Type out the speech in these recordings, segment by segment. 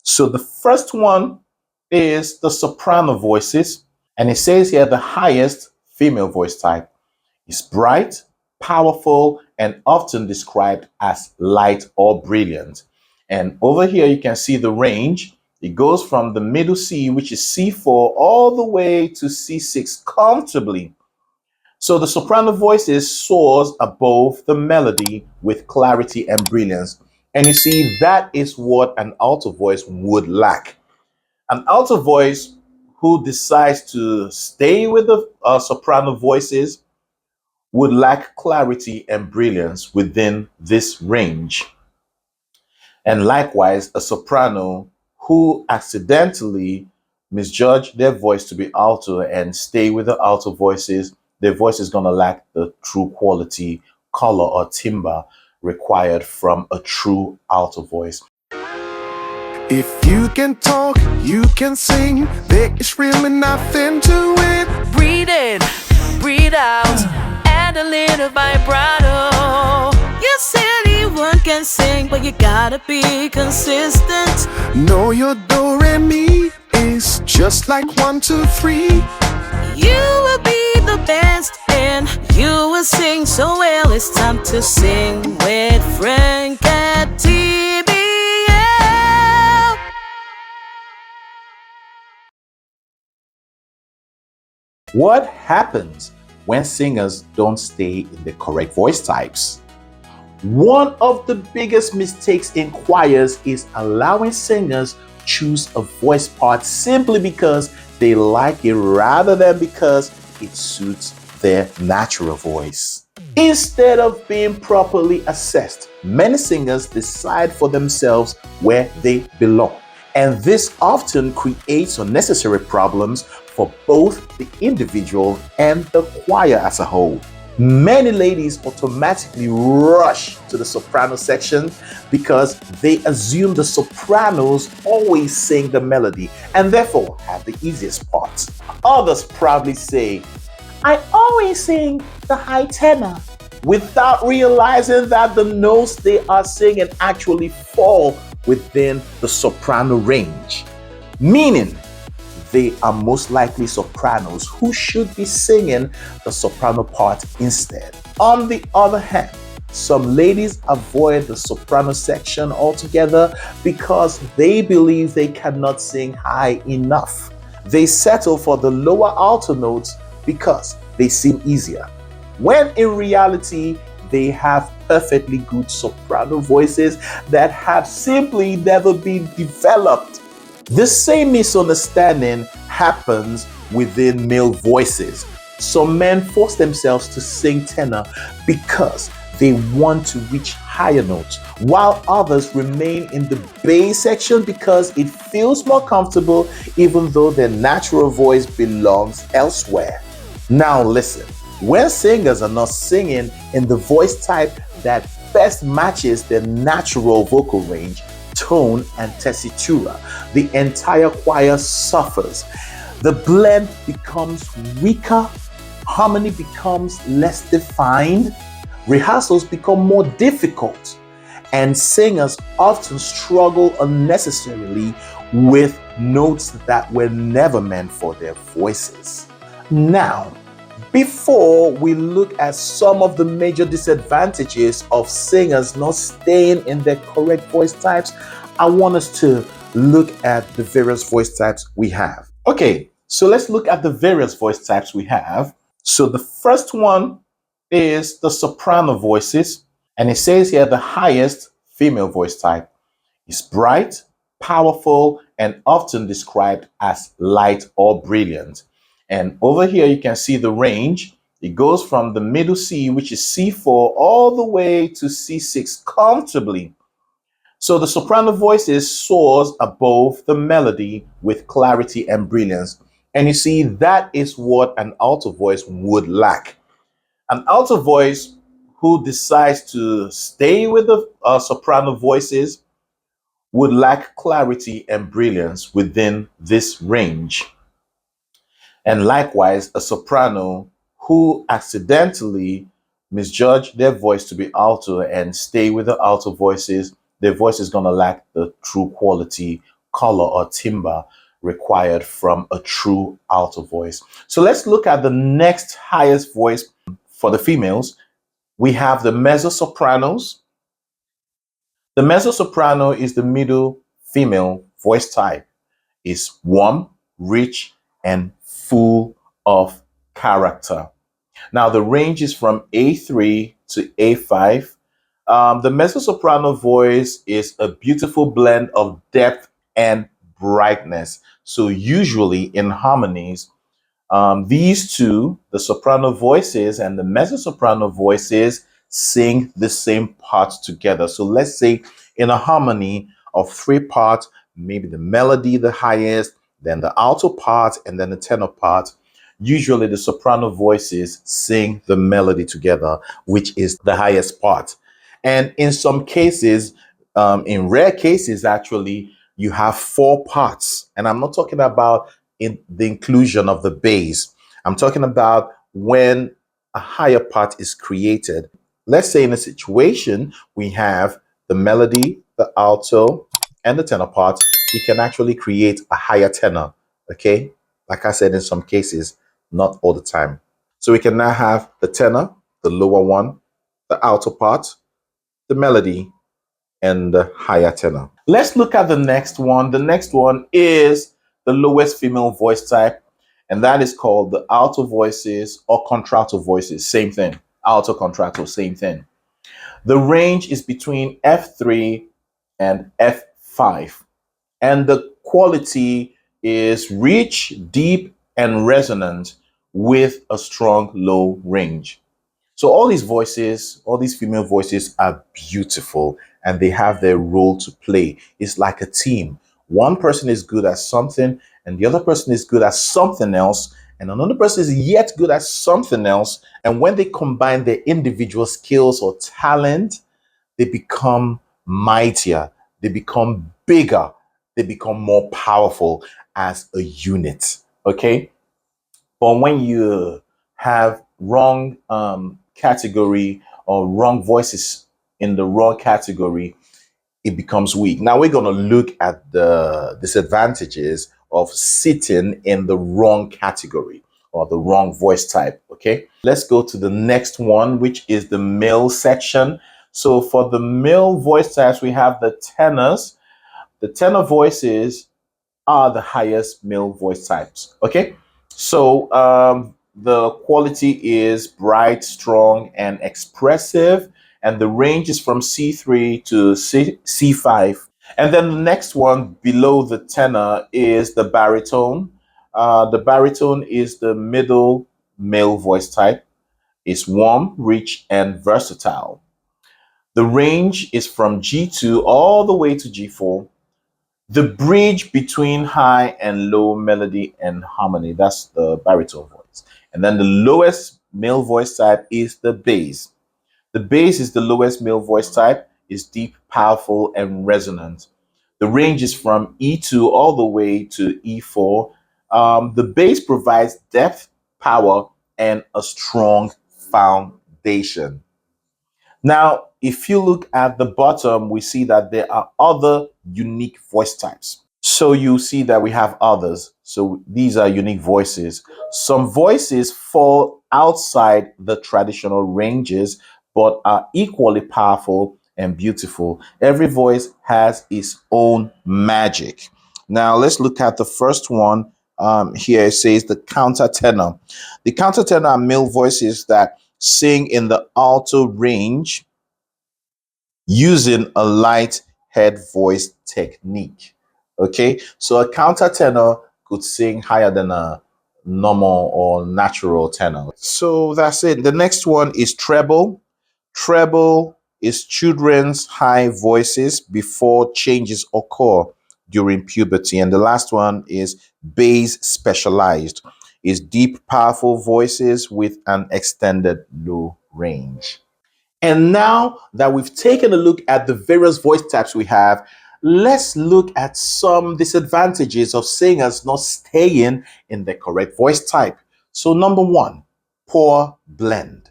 So the first one is the soprano voices. And it says here the highest female voice type is bright, powerful, and often described as light or brilliant. And over here, you can see the range. It goes from the middle C, which is C4, all the way to C6 comfortably. So the soprano voices soars above the melody with clarity and brilliance. And you see, that is what an alto voice would lack. An alto voice who decides to stay with the soprano voices would lack clarity and brilliance within this range. And likewise, a soprano who accidentally misjudge their voice to be alto and stay with the alto voices, their voice is going to lack the true quality, color, or timbre required from a true alto voice. If you can talk, you can sing. There is really nothing to it. Breathe in, breathe out, add a little vibrato. Yes, anyone can sing, but you gotta be consistent. Know your do re mi is just like 1, 2, 3. You will be the best, and you will sing so well. It's time to sing with Frank at TBL. What happens when singers don't stay in the correct voice types? One of the biggest mistakes in choirs is allowing singers choose a voice part simply because they like it rather than because it suits their natural voice. Instead of being properly assessed, many singers decide for themselves where they belong. And this often creates unnecessary problems for both the individual and the choir as a whole. Many ladies automatically rush to the soprano section because they assume the sopranos always sing the melody and therefore have the easiest part. Others proudly say, "I always sing the high tenor," without realizing that the notes they are singing actually fall within the soprano range, meaning they are most likely sopranos who should be singing the soprano part instead. On the other hand, some ladies avoid the soprano section altogether because they believe they cannot sing high enough. They settle for the lower alto notes because they seem easier, when in reality, they have perfectly good soprano voices that have simply never been developed. The same misunderstanding happens within male voices. Some men force themselves to sing tenor because they want to reach higher notes, while others remain in the bass section because it feels more comfortable even though their natural voice belongs elsewhere. Now listen, when singers are not singing in the voice type that best matches their natural vocal range, tone, and tessitura, the entire choir suffers. The blend becomes weaker, harmony becomes less defined, rehearsals become more difficult, and singers often struggle unnecessarily with notes that were never meant for their voices. Now, before we look at some of the major disadvantages of singers not staying in their correct voice types, I want us to look at the various voice types we have. Okay, so let's look at the various voice types we have. So the first one is the soprano voices, and it says here the highest female voice type is bright, powerful, and often described as light or brilliant. And over here, you can see the range. It goes from the middle C, which is C4, all the way to C6 comfortably. So the soprano voices soars above the melody with clarity and brilliance. And you see, that is what an alto voice would lack. An alto voice who decides to stay with the soprano voices would lack clarity and brilliance within this range. And likewise, a soprano who accidentally misjudge their voice to be alto and stay with the alto voices, their voice is going to lack the true quality, color or timbre required from a true alto voice. So let's look at the next highest voice for the females. We have the mezzo sopranos. The mezzo soprano is the middle female voice type. It's warm, rich, and full of character. Now, the range is from A3 to A5. The mezzo soprano voice is a beautiful blend of depth and brightness. So, usually in harmonies, these two, the soprano voices and the mezzo soprano voices, sing the same parts together. So, let's say in a harmony of three parts, maybe the melody, the highest, then the alto part, and then the tenor part. Usually, the soprano voices sing the melody together, which is the highest part. And in some cases, in rare cases, actually, you have four parts. And I'm not talking about in the inclusion of the bass. I'm talking about when a higher part is created. Let's say in a situation we have the melody, the alto, and the tenor part, we can actually create a higher tenor. Okay. Like I said, in some cases, not all the time. So we can now have the tenor, the lower one, the alto part, the melody, and the higher tenor. Let's look at the next one. The next one is the lowest female voice type, and that is called the alto voices or contralto voices. Same thing. Alto, contralto, same thing. The range is between F3 and F5, and the quality is rich, deep, and resonant with a strong low range. So all these voices, all these female voices are beautiful and they have their role to play. It's like a team. One person is good at something and the other person is good at something else and another person is yet good at something else. And when they combine their individual skills or talent, they become mightier, they become bigger, they become more powerful as a unit. Okay. But when you have wrong category or wrong voices in the wrong category, it becomes weak. Now we're going to look at the disadvantages of sitting in the wrong category or the wrong voice type. Okay, let's go to the next one, which is the male section. So for the male voice types, we have the tenors. The tenor voices are the highest male voice types. Okay, so the quality is bright, strong, and expressive, and the range is from C3 to C5. And then the next one below the tenor is the baritone. The baritone is the middle male voice type. It's warm, rich, and versatile. The range is from G2 all the way to G4. The bridge between high and low melody and harmony, that's the baritone voice. And then the lowest male voice type is the bass. The bass is the lowest male voice type, is deep, powerful, and resonant. The range is from E2 all the way to E4. The bass provides depth, power, and a strong foundation. Now, if you look at the bottom, we see that there are other unique voice types. So you see that we have others. So these are unique voices. Some voices fall outside the traditional ranges, but are equally powerful and beautiful. Every voice has its own magic. Now let's look at the first one. Here it says the countertenor. The countertenor are male voices that sing in the alto range using a light head voice technique. Okay, so a countertenor could sing higher than a normal or natural tenor. So that's it. The next one is treble. Treble is children's high voices before changes occur during puberty. And the last one is bass specialized, is deep, powerful voices with an extended low range. And now that we've taken a look at the various voice types we have, let's look at some disadvantages of singers not staying in the correct voice type. So, number one, poor blend.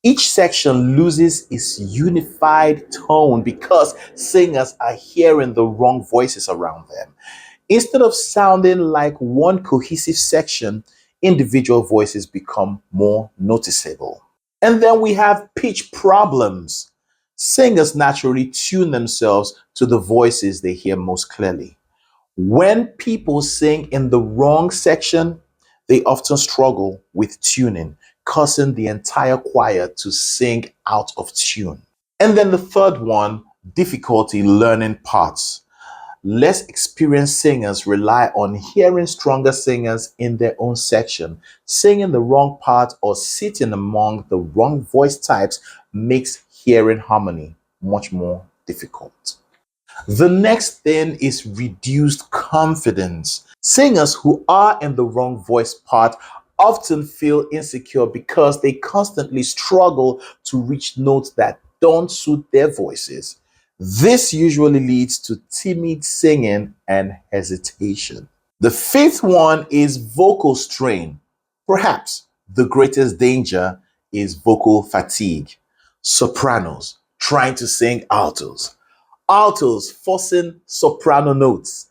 Each section loses its unified tone because singers are hearing the wrong voices around them. Instead of sounding like one cohesive section, individual voices become more noticeable. And then we have pitch problems. Singers naturally tune themselves to the voices they hear most clearly. When people sing in the wrong section, they often struggle with tuning, causing the entire choir to sing out of tune. And then the third one, difficulty learning parts. Less experienced singers rely on hearing stronger singers in their own section. Singing the wrong part or sitting among the wrong voice types makes hearing harmony much more difficult. The next thing is reduced confidence. Singers who are in the wrong voice part often feel insecure because they constantly struggle to reach notes that don't suit their voices. This usually leads to timid singing and hesitation. The fifth one is vocal strain. Perhaps the greatest danger is vocal fatigue. Sopranos trying to sing altos, altos forcing soprano notes,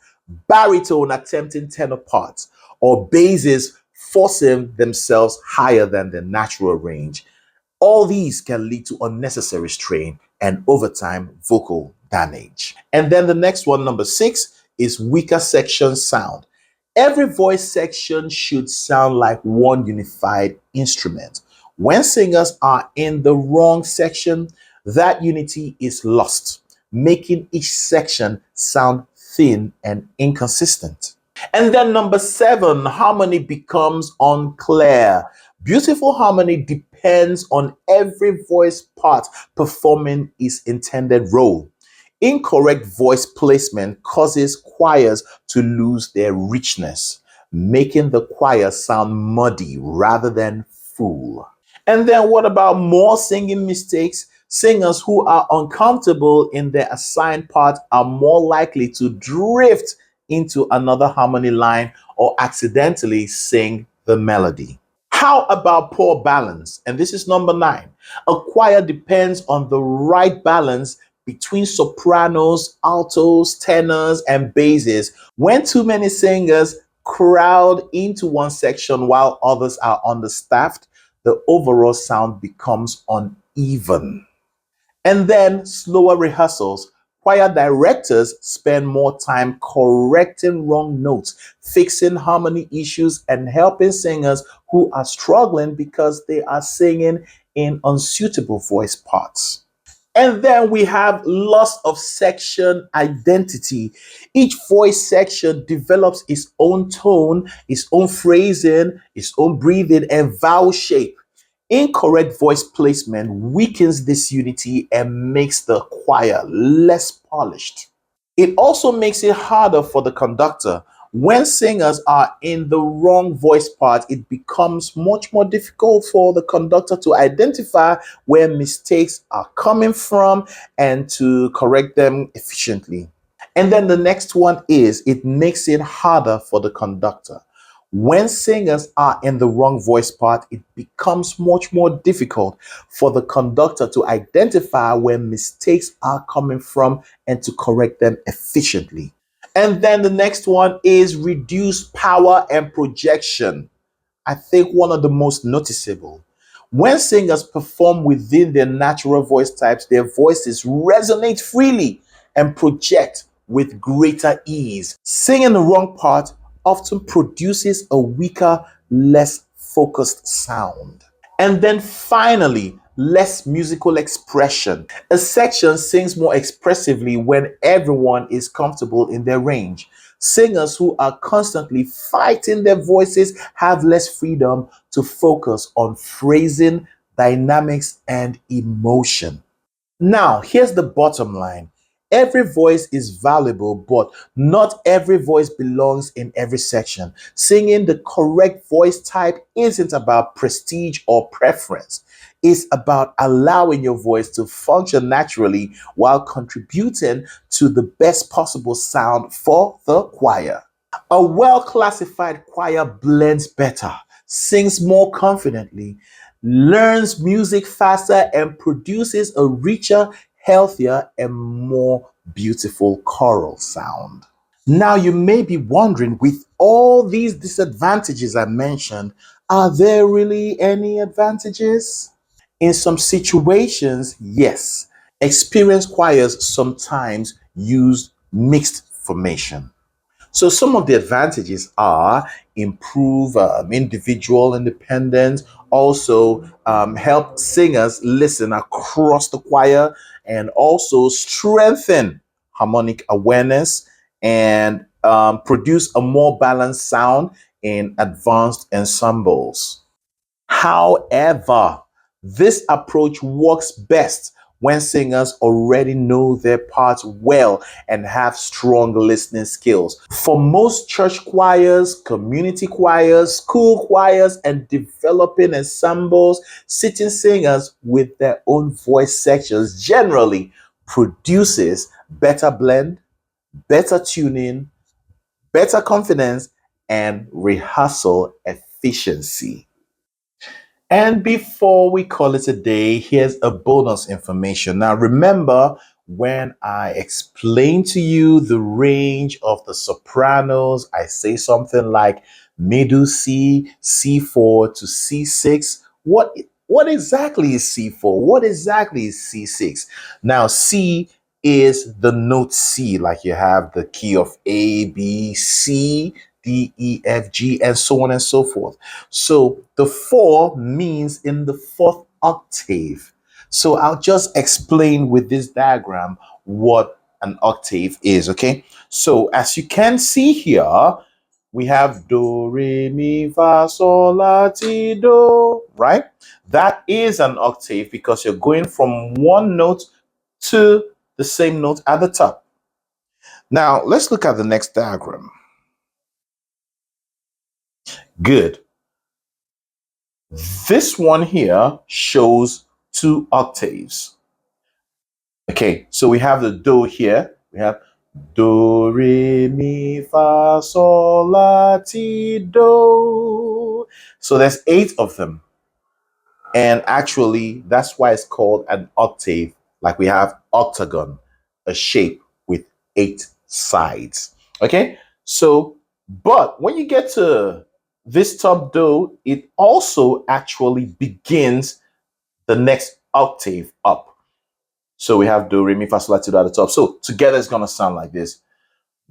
baritone attempting tenor parts, or basses forcing themselves higher than the natural range. All these can lead to unnecessary strain and over time vocal damage. And then the next one, number six, is weaker section sound. Every voice section should sound like one unified instrument. When singers are in the wrong section, that unity is lost, making each section sound thin and inconsistent. And then number seven, harmony becomes unclear. Beautiful harmony depends on every voice part performing its intended role. Incorrect voice placement causes choirs to lose their richness, making the choir sound muddy rather than full. And then what about more singing mistakes? Singers who are uncomfortable in their assigned part are more likely to drift into another harmony line or accidentally sing the melody. How about poor balance? And this is number nine. A choir depends on the right balance between sopranos, altos, tenors, and basses. When too many singers crowd into one section while others are understaffed, the overall sound becomes uneven. And then slower rehearsals. Choir directors spend more time correcting wrong notes, fixing harmony issues, and helping singers who are struggling because they are singing in unsuitable voice parts. And then we have loss of section identity. Each voice section develops its own tone, its own phrasing, its own breathing, and vowel shape. Incorrect voice placement weakens this unity and makes the choir less polished. It also makes it harder for the conductor. When singers are in the wrong voice part, it becomes much more difficult for the conductor to identify where mistakes are coming from and to correct them efficiently. And then the next one is it makes it harder for the conductor. When singers are in the wrong voice part, it becomes much more difficult for the conductor to identify where mistakes are coming from and to correct them efficiently. And then the next one is reduced power and projection. I think one of the most noticeable. When singers perform within their natural voice types, their voices resonate freely and project with greater ease. Singing the wrong part often produces a weaker, less focused sound. And then finally, less musical expression. A section sings more expressively when everyone is comfortable in their range. Singers who are constantly fighting their voices have less freedom to focus on phrasing, dynamics, and emotion. Now, here's the bottom line. Every voice is valuable, but not every voice belongs in every section. Singing the correct voice type isn't about prestige or preference. It's about allowing your voice to function naturally while contributing to the best possible sound for the choir. A well classified choir blends better, sings more confidently, learns music faster, and produces a richer, healthier, and more beautiful choral sound. Now, you may be wondering, with all these disadvantages I mentioned, are there really any advantages? In some situations, yes. Experienced choirs sometimes use mixed formation. So some of the advantages are improve individual independence, also help singers listen across the choir, and also strengthen harmonic awareness and produce a more balanced sound in advanced ensembles. However, this approach works best when singers already know their parts well and have strong listening skills. For most church choirs, community choirs, school choirs, and developing ensembles, sitting singers with their own voice sections generally produces better blend, better tuning, better confidence, and rehearsal efficiency. And before we call it a day, here's a bonus information. Now, remember when I explain to you the range of the sopranos, I say something like middle C, C4 to C6. What exactly is C4? What exactly is C6? Now, C is the note C, like you have the key of A, B, C, D, E, F, G, and so on and so forth. So the four means in the fourth octave. So I'll just explain with this diagram what an octave is, okay? So as you can see here, we have do, re, mi, fa, sol, la, ti, do, right? That is an octave because you're going from one note to the same note at the top. Now, let's look at the next diagram. Good. This one here shows two octaves. Okay, so we have the do here. We have do, re, mi, fa, sol, la, ti, do. So there's 8 of them. And actually, that's why it's called an octave. Like we have octagon, a shape with 8 sides. Okay, so, but when you get to this top do, it also actually begins the next octave up. So we have do, re, mi, fa, sol, la, ti, do at the top. So together it's going to sound like this.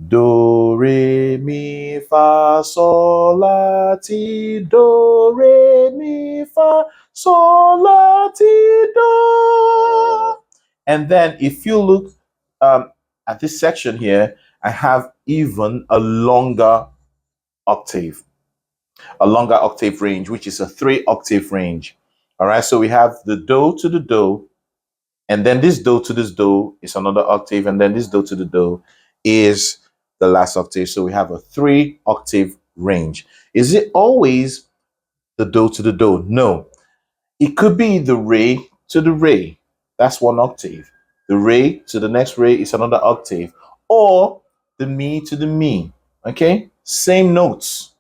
Do, re, mi, fa, sol, la, ti, do, re, mi, fa, sol, la, ti, do. And then if you look at this section here, I have even a longer octave range, which is a 3-octave range. All right, so we have the do to the do, and then this do to this do is another octave, and then this do to the do is the last octave. So we have a 3-octave range. Is it always the do to the do? No. It could be the re to the re. That's 1 octave. The re to the next re is another octave. Or the mi to the mi. Okay? Same notes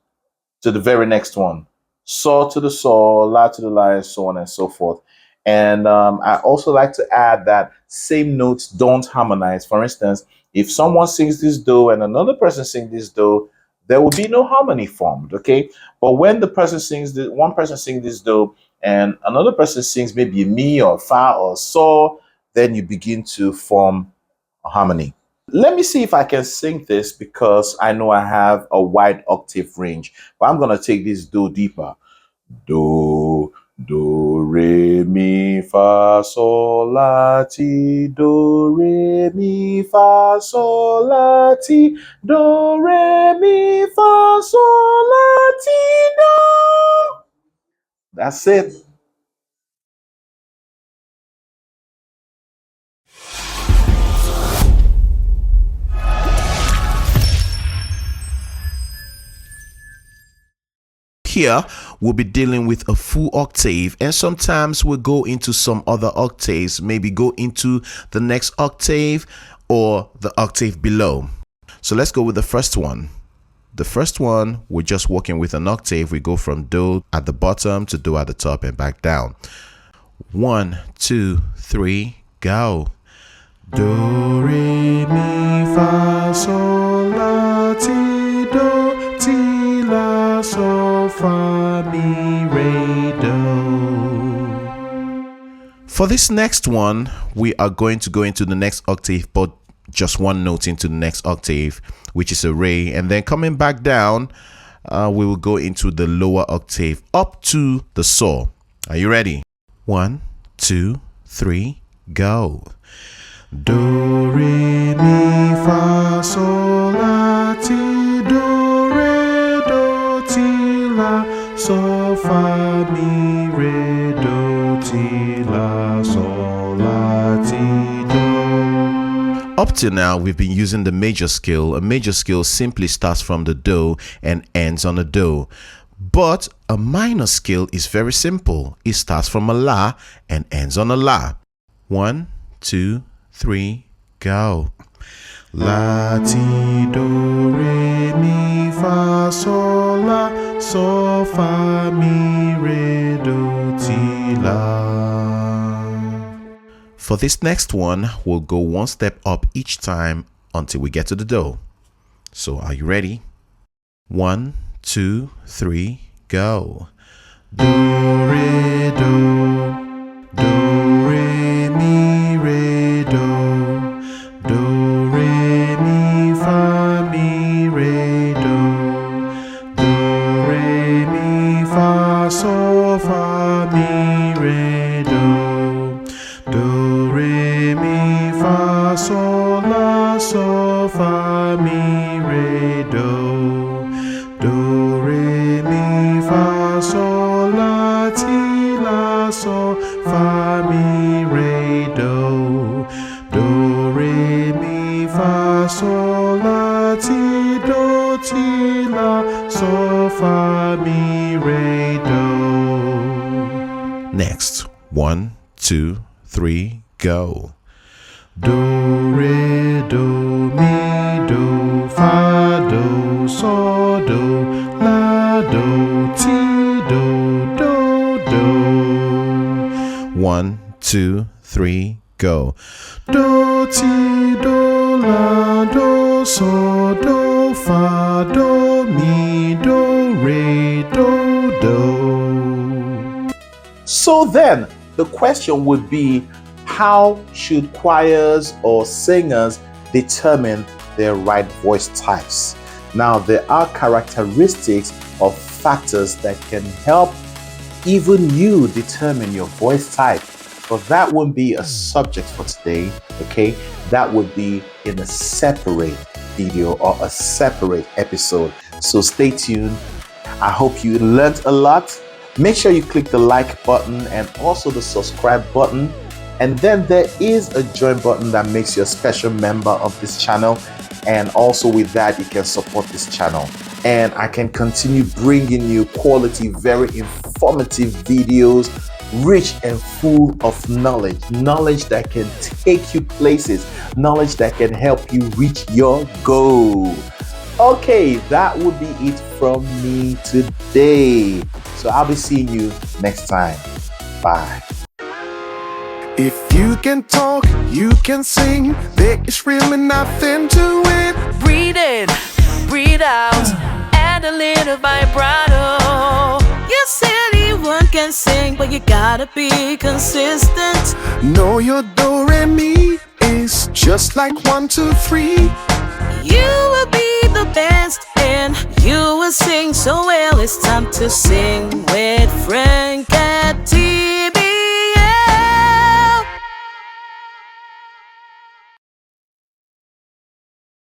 to the very next one. Sol to the sol, la to the la, and so on and so forth. And I also like to add that same notes don't harmonize. For instance, if someone sings this do and another person sings this do, there will be no harmony formed, okay? But when the person sings this, one person sings this do and another person sings maybe mi or fa or sol, then you begin to form a harmony. Let me see if I can sing this because I know I have a wide octave range, but I'm going to take this do deeper. Do, do, re, mi, fa, sol, la, ti, do, re, mi, fa, sol, la, ti, do, re, mi, fa, sol, la, ti, do. That's it. Here, we'll be dealing with a full octave, and sometimes we'll go into some other octaves, maybe go into the next octave or the octave below. So let's go with the first one. The first one, we're just working with an octave. We go from do at the bottom to do at the top and back down. 1, 2, 3, go. Do, re, mi, fa, sol, la, ti, do, ti, la, sol, fa, mi, re, do. For this next one, we are going to go into the next octave, but just one note into the next octave, which is a re, and then coming back down, we will go into the lower octave up to the sol. Are you ready? 1, 2, 3, go. Do, re, mi, fa, sol, la, ti, do, re, do, ti, la, sol, fa, mi, re, do, ti, la, sol, la, ti, do. Up till now, we've been using the major scale. A major scale simply starts from the do and ends on a do. But a minor scale is very simple. It starts from a la and ends on a la. 1, 2, 3, go. La, ti, do, re, mi, fa, sol, la, sol, fa, mi, re, do, ti, la. For this next one, we'll go one step up each time until we get to the do. So are you ready? 1, 2, 3, go. Do, re, do. Do, re, mi, re, do. Do, re, mi, fa, mi, re, do. Do, re, mi, fa, sol, fa, mi, re, do. Do, re, mi, fa, sol, la, sol, fa, mi, re, do. Do, re, mi, fa, sol, la, ti, la, sol, fa, mi, re, do. Do, re, mi, fa, sol, la, ti, do, ti, la, sol, fa, mi, re, do. Next, 1, 2, 3, go. Do, re, do, mi, do, fa, do, sol, do, la, do, ti, do, do, do. 1, 2, 3, go. Do, ti, do, la, do, sol, do, fa, do, mi, do, re, do, do. So then, the question would be, how should choirs or singers determine their right voice types? Now, there are characteristics or factors that can help even you determine your voice type. But that wouldn't be a subject for today, okay? That would be in a separate video or a separate episode. So stay tuned. I hope you learned a lot. Make sure you click the like button and also the subscribe button. And then there is a join button that makes you a special member of this channel. And also with that, you can support this channel. And I can continue bringing you quality, very informative videos, rich and full of knowledge. Knowledge that can take you places. Knowledge that can help you reach your goal. Okay, that would be it from me today. So I'll be seeing you next time. Bye. If you can talk, you can sing. There is really nothing to it. Breathe in, breathe out, add a little vibrato. Yes, anyone can sing, but you gotta be consistent. Know your do, re, mi is just like 1, 2, 3. You will be the best and you will sing so well. It's time to sing with Frank and T.